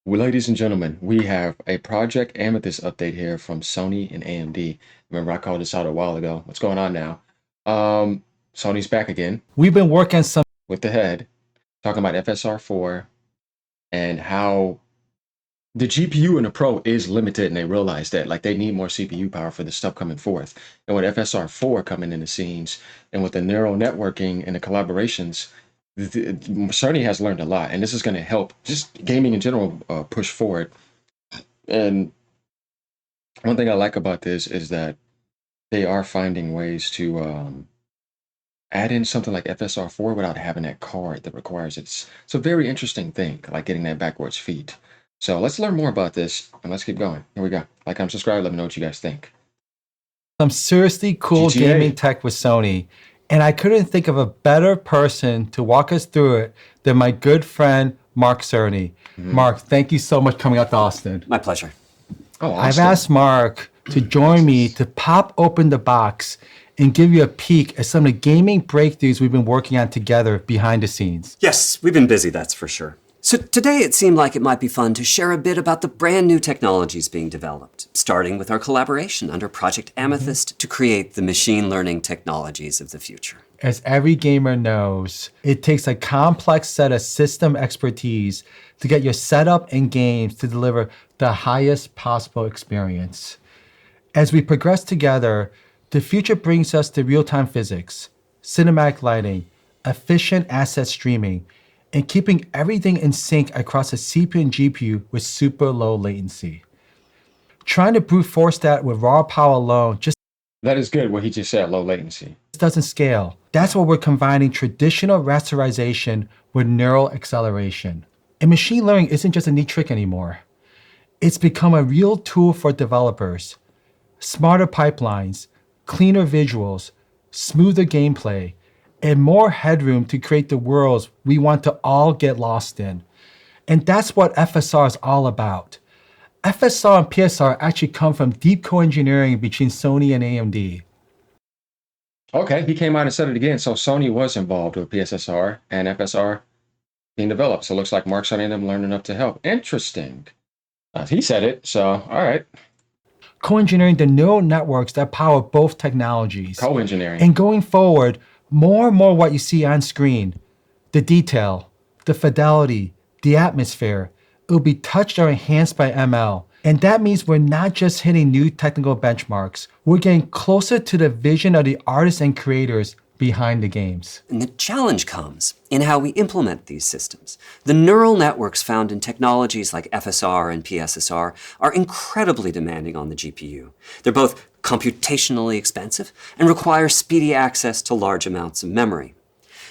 Well, ladies and gentlemen, we have a Project Amethyst update here from Sony and AMD. Remember, I called this out a while ago. What's going on now? Sony's back again We've been working some with the head, talking about FSR4 and how the GPU in the Pro is limited, and they realize that. Like, they need more CPU power for the stuff coming forth. And with FSR4 coming in the scenes, and with the neural networking and the collaborations, Sony has learned a lot, and this is going to help just gaming in general push forward. And one thing I like about this is that they are finding ways to add in something like FSR4 without having that card that requires it. It's a very interesting thing, like getting that backwards feed. So let's learn more about this and let's keep going. Here we go. Like, I'm subscribed. Let me know what you guys think. seriously cool GTA. gaming tech with Sony, and I couldn't think of a better person to walk us through it than my good friend Mark Cerny. Mark, thank you so much for coming out to Austin. My pleasure. Oh, I've Austin. asked Mark to join me to pop open the box and give you a peek at some of the gaming breakthroughs we've been working on together behind the scenes. Yes, we've been busy, that's for sure. So today it seemed like it might be fun to share a bit about the brand new technologies being developed, starting with our collaboration under Project Amethyst to create the machine learning technologies of the future. As every gamer knows, it takes a complex set of system expertise to get your setup and games to deliver the highest possible experience. As we progress together, the future brings us to real-time physics, cinematic lighting, efficient asset streaming, and keeping everything in sync across a CPU and GPU with super low latency. Trying to brute force that with raw power alone just That is good, what he just said, low latency. doesn't scale. That's why we're combining traditional rasterization with neural acceleration. And machine learning isn't just a neat trick anymore. It's become a real tool for developers. Smarter pipelines, cleaner visuals, smoother gameplay, and more headroom to create the worlds we want to all get lost in. And that's what FSR is all about. FSR and PSR actually come from deep co-engineering between Sony and AMD. Okay, he came out and said it again. So Sony was involved with PSSR and FSR being developed. So it looks like Mark Sony and them learned enough to help. Interesting. He said it, so all right. Co-engineering the neural networks that power both technologies. Co-engineering. And going forward, more and more what you see on screen, the detail, the fidelity, the atmosphere, it will be touched or enhanced by ML. And that means we're not just hitting new technical benchmarks, we're getting closer to the vision of the artists and creators behind the games. And the challenge comes in how we implement these systems. The neural networks found in technologies like FSR and PSSR are incredibly demanding on the GPU. They're both computationally expensive and require speedy access to large amounts of memory.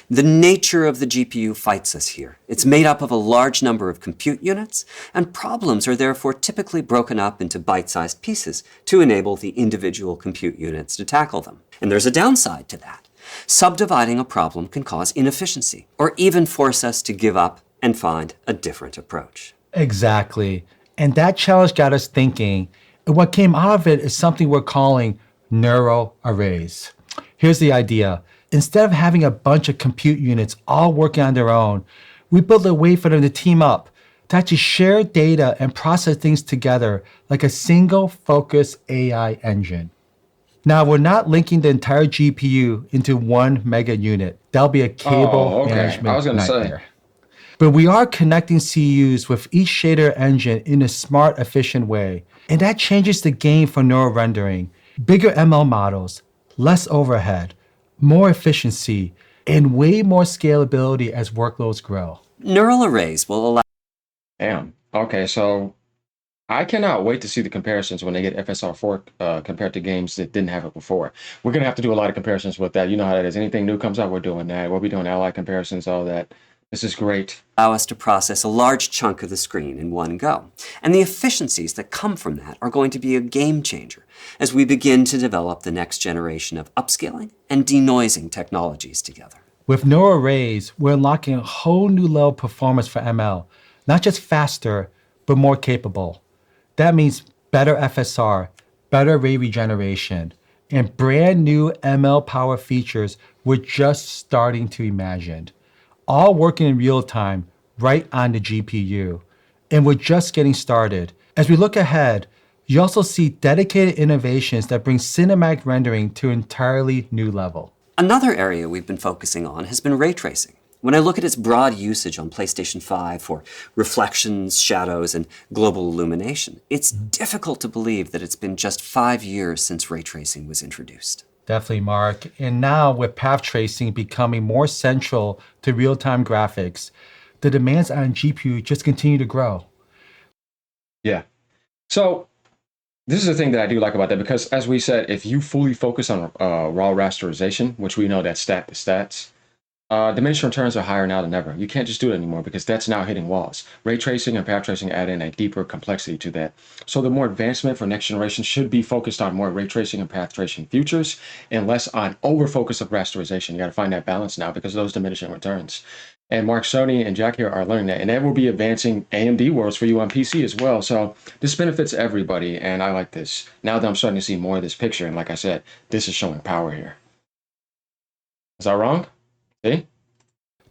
The nature of the GPU fights us here. It's made up of a large number of compute units, and problems are therefore typically broken up into bite-sized pieces to enable the individual compute units to tackle them. And there's a downside to that. Subdividing a problem can cause inefficiency, or even force us to give up and find a different approach. Exactly. And that challenge got us thinking, and what came out of it is something we're calling neural arrays. Here's the idea. Instead of having a bunch of compute units all working on their own, we built a way for them to team up, to actually share data and process things together like a single focused AI engine. Now, we're not linking the entire GPU into one mega unit. That'll be a cable Okay. management I was going to say. nightmare. But we are connecting CUs with each shader engine in a smart, efficient way. And that changes the game for neural rendering. Bigger ML models, less overhead, more efficiency, and way more scalability as workloads grow. Neural arrays will allow Damn. Okay, so I cannot wait to see the comparisons when they get FSR4 compared to games that didn't have it before. We're going to have to do a lot of comparisons with that. You know how that is. Anything new comes out, we're doing that. We'll be doing ally comparisons, all that. This is great. us to process a large chunk of the screen in one go. And the efficiencies that come from that are going to be a game changer as we begin to develop the next generation of upscaling and denoising technologies together. With neural arrays, we're unlocking a whole new level of performance for ML, not just faster, but more capable. That means better FSR, better ray regeneration, and brand new ML power features we're just starting to imagine. All working in real time, right on the GPU. And we're just getting started. As we look ahead, you also see dedicated innovations that bring cinematic rendering to an entirely new level. Another area we've been focusing on has been ray tracing. When I look at its broad usage on PlayStation 5 for reflections, shadows, and global illumination, it's difficult to believe that it's been just 5 years since ray tracing was introduced. Definitely, Mark. And now with path tracing becoming more central to real-time graphics, the demands on GPU just continue to grow. Yeah. So this is the thing that I do like about that, because as we said, if you fully focus on raw rasterization, which we know that's stat to stats, diminishing returns are higher now than ever. You can't just do it anymore because that's now hitting walls. Ray tracing and path tracing add in a deeper complexity to that. So the more advancement for next generation should be focused on more ray tracing and path tracing features and less on over focus of rasterization. You got to find that balance now because of those diminishing returns. And Mark, Sony, and Jack here are learning that. And that will be advancing AMD worlds for you on PC as well. So this benefits everybody. And I like this. Now that I'm starting to see more of this picture, and like I said, this is showing power here. Is that wrong? See?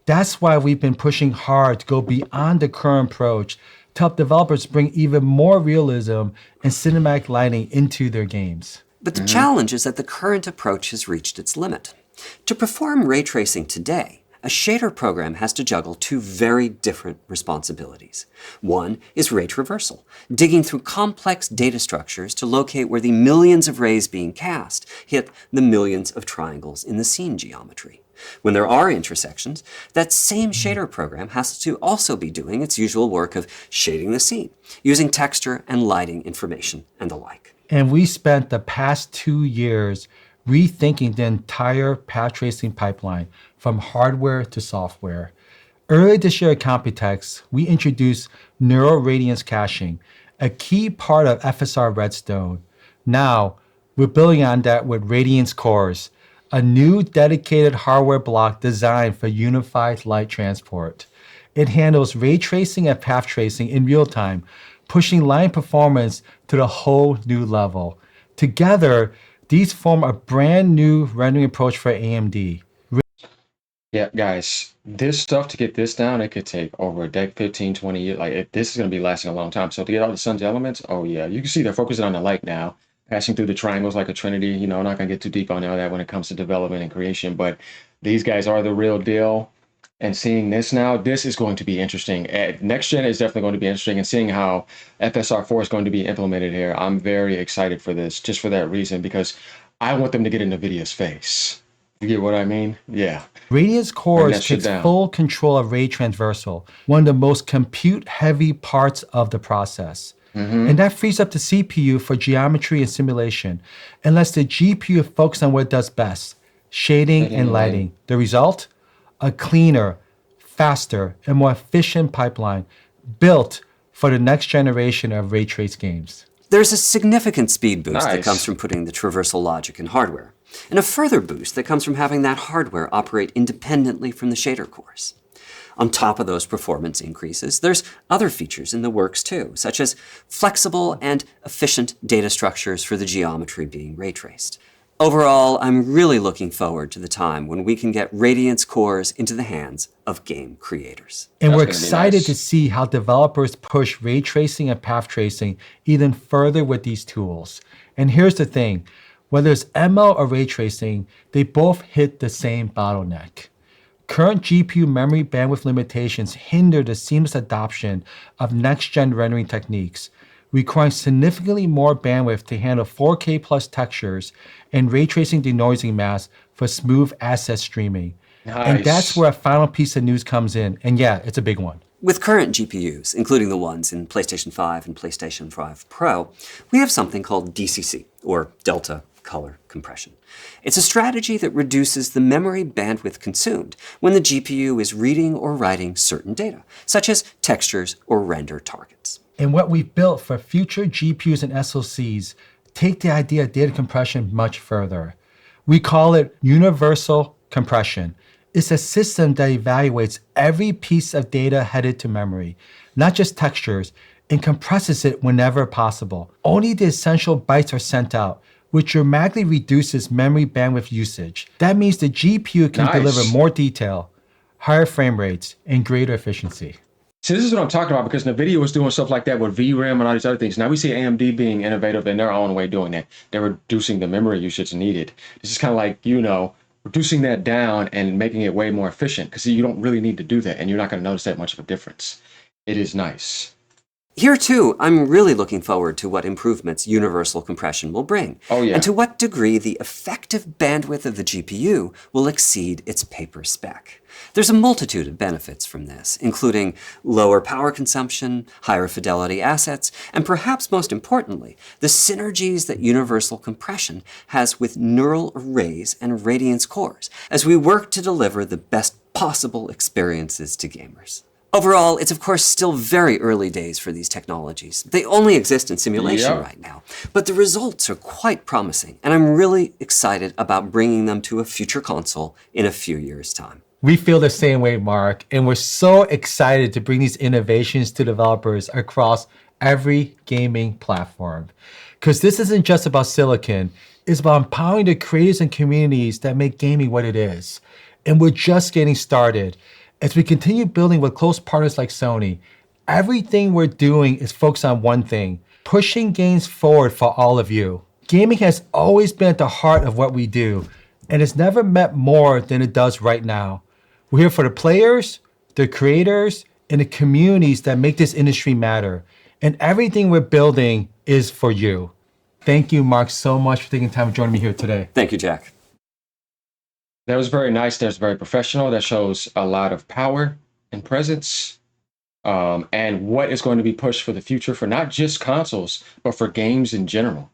That's why we've been pushing hard to go beyond the current approach to help developers bring even more realism and cinematic lighting into their games. But the challenge is that the current approach has reached its limit. To perform ray tracing today, a shader program has to juggle two very different responsibilities. One is ray traversal, digging through complex data structures to locate where the millions of rays being cast hit the millions of triangles in the scene geometry. When there are intersections, that same shader program has to also be doing its usual work of shading the scene, using texture and lighting information and the like. And we spent the past 2 years rethinking the entire path tracing pipeline from hardware to software. Earlier this year at Computex, we introduced neural radiance caching, a key part of FSR Redstone. Now, we're building on that with RADIANCE CORES, a new dedicated hardware block designed for unified light transport. It handles ray tracing and path tracing in real time, pushing line performance to the whole new level. Together, these form a brand new rendering approach for AMD. Yeah, guys, this stuff to get this down, it could take over a decade, 15, 20 years. This is going to be lasting a long time. So to get all the sun's elements, oh yeah, you can see they're focusing on the light now, passing through the triangles like a trinity. You know, I'm not going to get too deep on all that when it comes to development and creation, but these guys are the real deal. And seeing this now, this is going to be interesting. Next gen is definitely going to be interesting, and seeing how FSR4 is going to be implemented here, I'm very excited for this, just for that reason, because I want them to get in NVIDIA's face. You get what I mean? Yeah. RADIANCE CORES takes full control of ray transversal, one of the most compute-heavy parts of the process. And that frees up the CPU for geometry and simulation, and lets the GPU focus on what it does best, shading and lighting. The result? A cleaner, faster, and more efficient pipeline built for the next generation of ray trace games. There's a significant speed boost that comes from putting the traversal logic in hardware, and a further boost that comes from having that hardware operate independently from the shader cores. On top of those performance increases, there's other features in the works too, such as flexible and efficient data structures for the geometry being ray traced. Overall, I'm really looking forward to the time when we can get RADIANCE CORES into the hands of game creators. And we're excited to see how developers push ray tracing and path tracing even further with these tools. And here's the thing, whether it's ML or ray tracing, they both hit the same bottleneck. Current GPU memory bandwidth limitations hinder the seamless adoption of next-gen rendering techniques, requiring significantly more bandwidth to handle 4K plus textures and ray tracing denoising masks for smooth asset streaming. And that's where a final piece of news comes in. And yeah, it's a big one. With current GPUs, including the ones in PlayStation 5 and PlayStation 5 Pro, we have something called DCC, or Delta Color Compression. It's a strategy that reduces the memory bandwidth consumed when the GPU is reading or writing certain data, such as textures or render targets. And what we've built for future GPUs and SoCs take the idea of data compression much further. We call it universal compression. It's a system that evaluates every piece of data headed to memory, not just textures, and compresses it whenever possible. Only the essential bytes are sent out, which dramatically reduces memory bandwidth usage. That means the GPU can deliver more detail, higher frame rates, and greater efficiency. See, this is what I'm talking about because NVIDIA was doing stuff like that with VRAM and all these other things. Now we see AMD being innovative in their own way doing that. They're reducing the memory usage needed. This is kind of like, reducing that down and making it way more efficient because you don't really need to do that and you're not going to notice that much of a difference. It is nice. Here, too, I'm really looking forward to what improvements universal compression will bring, Oh, yeah. and to what degree the effective bandwidth of the GPU will exceed its paper spec. There's a multitude of benefits from this, including lower power consumption, higher fidelity assets, and perhaps most importantly, the synergies that universal compression has with neural arrays and RADIANCE cores as we work to deliver the best possible experiences to gamers. Overall, it's of course still very early days for these technologies. They only exist in simulation right now, but the results are quite promising, and I'm really excited about bringing them to a future console in a few years' time. We feel the same way, Mark, and we're so excited to bring these innovations to developers across every gaming platform. Because this isn't just about silicon, it's about empowering the creators and communities that make gaming what it is. And we're just getting started. As we continue building with close partners like Sony, everything we're doing is focused on one thing: pushing games forward for all of you. Gaming has always been at the heart of what we do, and it's never meant more than it does right now. We're here for the players, the creators, and the communities that make this industry matter. And everything we're building is for you. Thank you, Mark, so much for taking time to join me here today. Thank you, Jack. That was very nice. That's very professional. That shows a lot of power and presence, and what is going to be pushed for the future for not just consoles, but for games in general,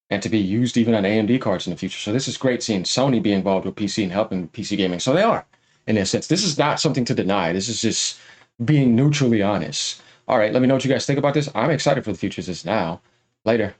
and to be used even on AMD cards in the future. So this is great seeing Sony be involved with PC and helping PC gaming. So they are, in a sense. This is not something to deny. This is just being neutrally honest. All right, let me know what you guys think about this. I'm excited for the future of this now. Later.